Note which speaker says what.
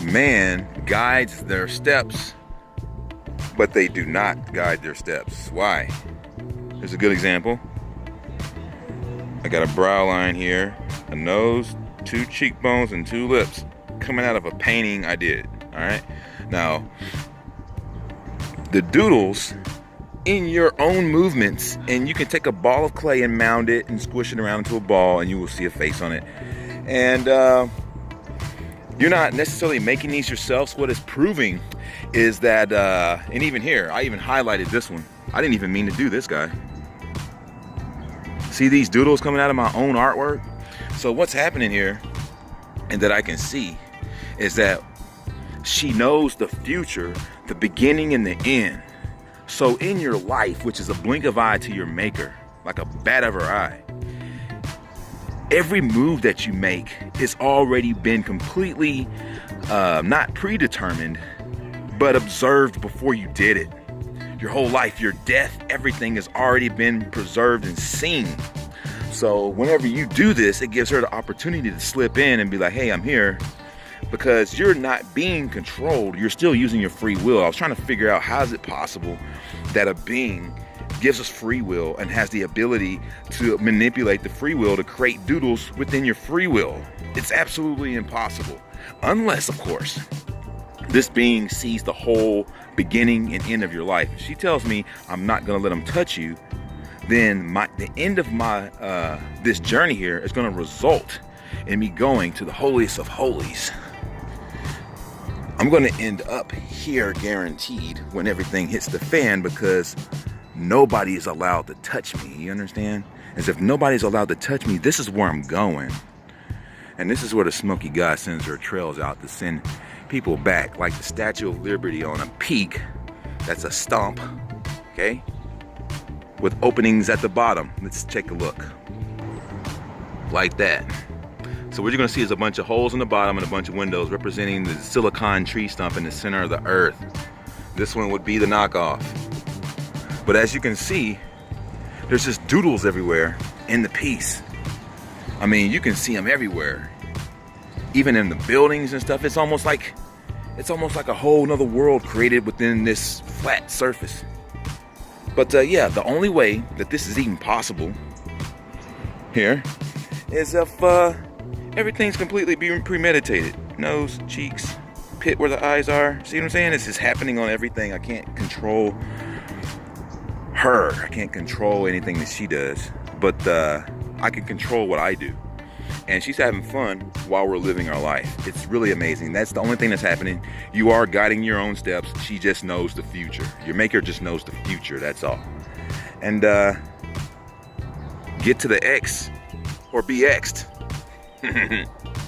Speaker 1: Man guides their steps, but they do not guide their steps. Why? Here's a good example. I got a brow line here, a nose, 2 cheekbones, and 2 lips coming out of a painting I did. All right. Now, the doodles in your own movements, and you can take a ball of clay and mound it and squish it around into a ball, and you will see a face on it. And you're not necessarily making these yourself. So what it's proving is that, and even here, I even highlighted this one. I didn't even mean to do this guy. See these doodles coming out of my own artwork? So what's happening here, and that I can see, is that she knows the future, the beginning and the end. So in your life, which is a blink of eye to your maker, like a bat of her eye, every move that you make has already been completely, not predetermined, but observed before you did it. Your whole life, your death, everything has already been preserved and seen. So whenever you do this, it gives her the opportunity to slip in and be like, hey, I'm here. Because you're not being controlled, you're still using your free will. I was trying to figure out, how is it possible that a being gives us free will and has the ability to manipulate the free will to create doodles within your free will? It's absolutely impossible. Unless, of course, this being sees the whole beginning and end of your life. If she tells me I'm not gonna let them touch you, then the end of my this journey here is gonna result in me going to the holiest of holies. I'm gonna end up here guaranteed when everything hits the fan, because nobody is allowed to touch me. You understand? As if nobody's allowed to touch me, this is where I'm going. And this is where the Smoky God sends her trails out to send people back, like the Statue of Liberty on a peak. That's a stump, okay? With openings at the bottom. Let's take a look. Like that. So what you're gonna see is a bunch of holes in the bottom and a bunch of windows representing the silicon tree stump in the center of the earth. This one would be the knockoff. But as you can see, there's just doodles everywhere in the piece. I mean, you can see them everywhere. Even in the buildings and stuff, it's almost like a whole nother world created within this flat surface. But yeah, the only way that this is even possible here is if everything's completely being premeditated. Nose, cheeks, pit where the eyes are. See what I'm saying? This is happening on everything. I can't control her. I can't control anything that she does. But I can control what I do. And she's having fun while we're living our life. It's really amazing. That's the only thing that's happening. You are guiding your own steps. She just knows the future. Your maker just knows the future, that's all. And get to the X or be X'd.